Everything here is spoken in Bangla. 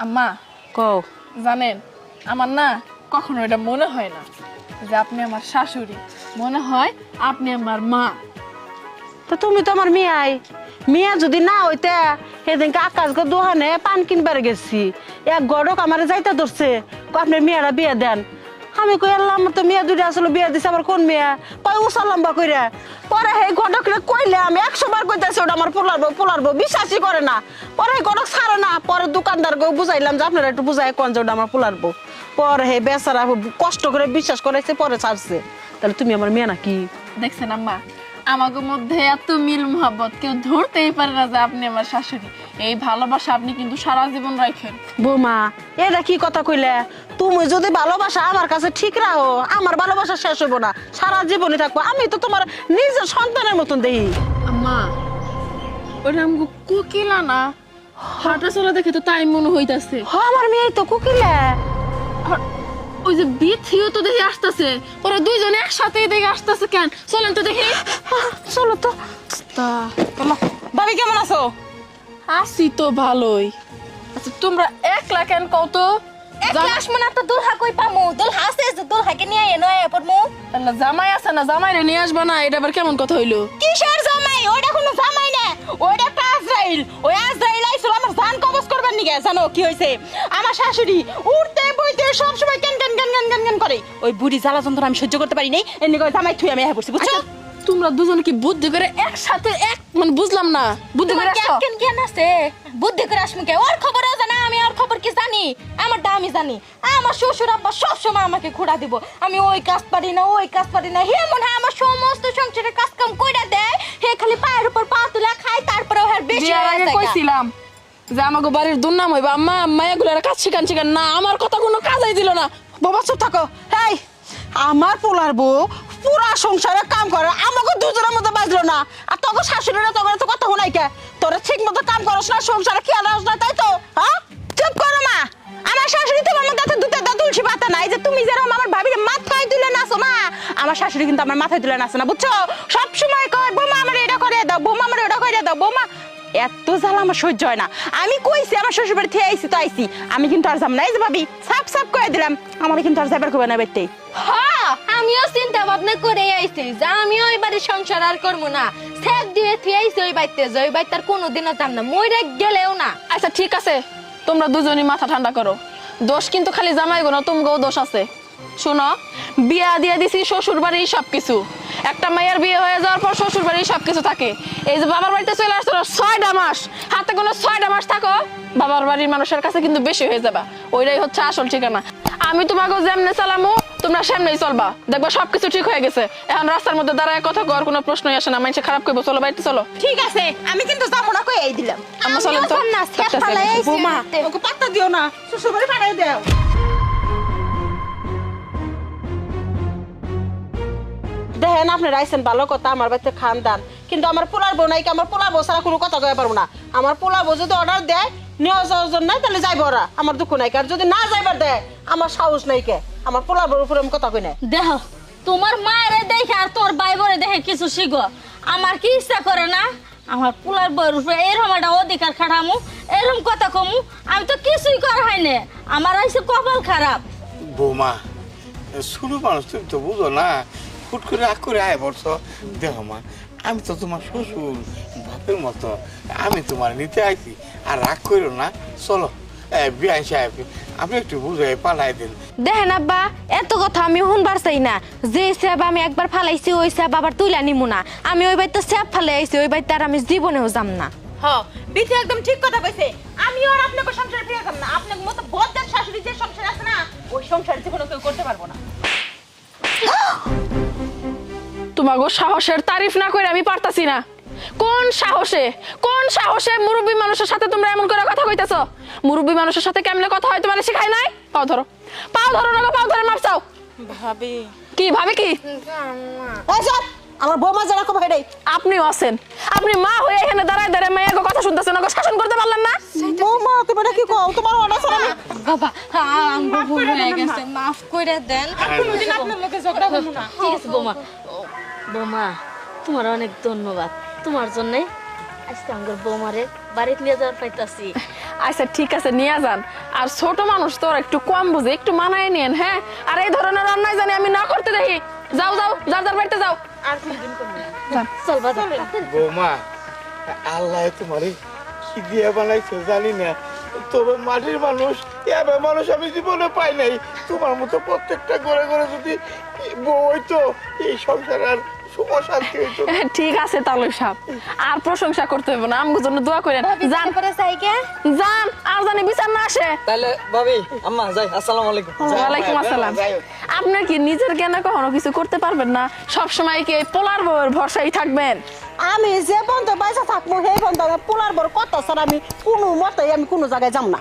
আম্মা কও জানেন আমার না কখনো এটা মনে হয় না যে আপনি আমার শাশুড়ি, মনে হয় আপনি আমার মা। তো তুমি তো আমার মিয়া যদি না হইতে সেদিনকে আকাশ গো দোকানে পান কিনবার গেছি, এক গড়ক আমার যাইতে ধরছে আপনার মেয়েরা বিয়ে দেন। আমি কই আল্লাহ আমার তো মেয়ে দুইটা আসলে বিয়ে দিছে, আবার কোন মেয়ে কয় উষা লম্বা কইরা। পরে সেই গড়করে কইলে আমি 100 বার কইতাছি ওটা আমার পোলারবো বিশ্বাসই করে না। পরে এই গড়ক ছাড়ে না, পরে দোকানদার গো বুঝাইলাম যে আপনারা একটু বুঝাই কোন যে ওটা আমার পোলারবো। পরে হে বেচারা কষ্ট করে বিশ্বাস করাইছে, পরে ছাড়ছে। তাহলে তুমি আমার মেয়ে নাকি? দেখছেন আম্মা, আমাদের মধ্যে এত মিল মোহাব্বত কেউ ধরতেই পারে না যে আপনি আমার শাশুড়ি। এই ভালোবাসা আপনি কিন্তু সারা জীবন রাখেন। বৌমা এটা কি কথা কইলে? তুমি যদি ভালোবাসা আমার কাছে ঠিক রাখো, আমার ভালোবাসা শেষ হইব না, সারা জীবনই থাকবো। আমি তো তোমার নিজের সন্তানের মতন দেখি। আম্মা ওটা আমাকে কোকিলা না, হাঁটা চলা দেখে তো তাই মনে হইতাছে। আমার মেয়ে তো কোকিলা। আর ওই যে বিথিও তো দেখে আসতেছে, ওরা দুইজনে একসাথে দেখে আসতেছে। কেন চলেন তো দেখি। চলো তো। ভাবি কেমন আছো? আসি তো ভালোই। আচ্ছা তোমরা একলা কেন কত? ক্লাস মানে তো দুলহা কই পামু? দুলহা আছে যে দুলহাকে নিয়ে নয় পড়মু। জামাই আছে না, জামাই রে নিয়ে আসবা না? এটা আবার কেমন কথা হইলো? কিসের জামাই? ওইটা কোনো জামাই না, ওইটা একটা আজরাইল। ওই আজরাইল আইছিল আমার জান কবজ করবার নিগে। জানো কি হইছে? আমার শাশুড়ি উঠতে বইতে সব সময় কেন কেন কেন কেন কেন কেন করে। ওই বুড়ি জ্বালা যন্ত্রণা আমি সহ্য করতে পারি নাই, এমনি করে জামাই থুই আমি বসছি, বুঝছো? তোমরা দুজন কি বুদ্ধি করে একসাথে মানে বুঝলাম না, বুদ্ধি করে আসছো? কেন কেন আছে বুদ্ধি করে আসমু কে? ওর খবরও জানা, আমি ওর খবর কি জানি? আমারটা আমি জানি। আমার শ্বশুর আব্বা সব সময় আমাকে খোড়া দিব, আমি ওই কাজ পারি না ওই কাজ পারি না। হে মনে হয় আমার সমস্ত সংসারের কাজ কাম কইরা দেয়, হে খালি পায়ের উপর পা তুলে খায়, তারপরে ওর বেশি বিয়ার আগে কইছিলাম যে আমাকে বাড়ির দুর্নাম হইবা, আম্মা মায়াগুলার কাজ শিখান না, আমার কথা কোনো কাজই দিল না। বাবা চুপ থাকো। এই আমার পোলার বউ পুরা সংসারে কাম করে, আমাকে দুজনের মধ্যে বাজলো না। আর তোকে শাশুড়িরা তোকে তো কথা শোনাই কে? তোরা ঠিক মতো কাম করস না, সংসারে খেয়াল রাখস না, তাই তো? হ্যাঁ, চুপ করো মা। আমার শাশুড়ি তোমার মধ্যে এত দুধের দা তুলসী পাতা নাই যে তুমি যেরকম আমার ভাবির মাথায় তুলে নাচো না, আমার শাশুড়ি কিন্তু আমার মাথায় তুলে নাচে না, বুঝছো? সব সময় কয় বৌমা আমার এটা করে দাও, বৌমা আমার ওটা করে দাও। বৌমা এত জ্বালা আমার সহ্য হয় না। আমি কইছি আমার শ্বশুর বাড়ি থেকে আইছি তো আইছি, আমি কিন্তু আর যাম না। এই যে ভাবি সাপ সাপ করে দিলাম, আমার কিন্তু আর যাবার কবে না বেটে। হ্যাঁ, আমিও চিন্তা ভাবনা করে আইছি যে আমিও ওই বাড়ির সংসার আর করবো না। সেট দিয়ে থুই আইছি ওই বাড়িতে, যে ওই বাড়িতে আর কোনোদিনও যাম না, মইরা গেলেও না। আচ্ছা ঠিক আছে, তোমরা দুজনই মাথা ঠান্ডা করো। দোষ কিন্তু খালি জামাই গো না, তুমগো দোষ আছে। শোনো, বিয়া দিয়ে দিছি শ্বশুর বাড়ি সবকিছু, একটা মেয়ের বিয়ে হয়ে যাওয়ার পর শ্বশুর বাড়ি সবকিছু থাকে। এই যে বাবার বাড়িতে চলে আসছো 6টা মাস, হাতে কোনো 6টা মাস থাকো, বাবার বাড়ির মানুষের কাছে কিন্তু বেশি হয়ে যাবা। ওইটাই হচ্ছে আসল ঠিকানা। আমি তোমাকে যেমনে চালামো তোমরা সেমনেই চলবা, দেখবা সবকিছু ঠিক হয়ে গেছে। এখন রাস্তার মধ্যে দাঁড়ায় কথা কর কোনো প্রশ্নই আসে না, মানুষে খারাপ করবো। চলো বাড়িতে চলো। ঠিক আছে, আমি কিন্তু যাবো না, কই এই দিলাম। আমরা চলেন তো। বৌমা ওকে পাত্তা দিও না, শ্বশুর বাড়ি পাঠাই দাও। দেখেন আপনি রাইছেন ভালো কথা, আমার বাড়িতে খান দান, কিন্তু আমার পোলার বউ নাই, আমার পোলার বউ ছাড়া কোনো কথা কয়ে পারবো না। আমার পোলার বউ যদি অর্ডার দেয় নেওয়া যাওয়ার জন্য, তাহলে যাইব ওরা, আমার দুঃখ নাই। আর যদি না যাইবার দেয় আমার সাহস নাই কে, আমার পোলার বউর উপরে আমি কথা কই না। দেখো তোমার মায়েরে দেখে আর তোর ভাই বোরে দেখে কিছু শিখো। আমার কি ইচ্ছা করে না আমার পোলার বউর উপরে এরকম একটা অধিকার খাটামু, এরকম কথা কমু। আমি তো কিছুই করা হয় না, আমার হয়েছে কপাল খারাপ। বৌমা শুরু মানুষ, তুমি তো বুঝো না, হুট করে রাগ করে আয় পড়ছো। দেখো মা, আমি তো তোমার শ্বশুর বাপের মতো, আমি তোমার নিতে আইছি, আর রাগ করো না। চলো বিআইন সাহেব আপনি একটু বুঝাই পালাই দিন। দেখেন আব্বা, এত কথা আমি শুনবার চাই না। যে স্যাব আমি একবার ফালাইছি ওই স্যাব আবার তুইলা নিমু না। আমি ওই বাড়িতে স্যাব ফালাই আইছি, ওই বাড়িতে আর আমি জীবনেও যাম না। হ্যাঁ, বিথি একদম ঠিক কথা কইছে। আমিও আর আপনাকে সংসারে ফিরে যাব না। আপনার মতো বদ্দার শাশুড়ি যে সংসার আছে না, ওই সংসার জীবনে কেউ করতে পারবো না। তোমাকে সাহসের তারিফ না করে আমি পারতাছি না। কোন সাহসে মুরব্বী মানুষের সাথে তোমরা এমন করে কথা কইতেছো? মুরব্বী মানুষের সাথে কেমনে কথা হয় তোমার শিখাই নাই? পাও ধরো না, পাও ধরে মাপ চাও। ভাবি কি ভাবে কি? আমার বৌমা যারা কবে হেডে আপনিও আছেন, আপনি মা হয়ে এখানে দাঁড়ায় দাঁড়ায় মেয়ের কথা শুনতেছেন, ওকে শাসন করতে পারলেন না? বৌমা তুমি কি কও? তোমার অর্ডার ছাড়া আমি বাবা আমগো ভুল হয়ে গেছে, মাফ করে দেন। কোনোদিন আপনার লোকে ঝগড়া করব না। ঠিক আছে বৌমা। বৌমা তোমার অনেক ধন্যবাদ, তোমার জন্য আজকে আমার বৌমারে বাড়িতে নিয়ে যাওয়ার পাইতাছি। আচ্ছা ঠিক আছে নিয়ে যান। আর ছোট মানুষ তো ওরা একটু কম বুঝে, একটু মানায় নিন। হ্যাঁ, আর এই ধরনের রান্নায় জানি আমি না করতে দেখি। যাও যাও, যার যার বাড়িতে যাও। আর কোনদিন করবো যান। চল বাজার বৌমা, আল্লাহ তোমারে কি দিয়ে বানাইছো জানি না, তবে মাটির মানুষ এবার মানুষ আমি জীবনে পাই নাই। তোমার মতো প্রত্যেকটা ঘরে ঘরে যদি বউ হইতো, এই সংসার আর অশান্তি হইতো না। ঠিক আছে তালুক সাহেব, আর প্রশংসা করতে হবে না, আমার জন্য দোয়া করেন। যান পরে সাইকে যান, আর জানি বিচার না আসে। তাহলে ভাবি আম্মা যাই, আসসালামু আলাইকুম। ওয়ালাইকুম আসসালাম। আপনার কি নিজের জ্ঞানে কখনো কিছু করতে পারবেন না? সব সময় কি এই পোলার বউয়ের ভরসায় থাকবেন? আমি যে বন্ধ বাইসা থাকবো সেই বন্ধ পোলার বড় কত স্যার আমি কোনো মতেই আমি কোনো জায়গায় যাম না।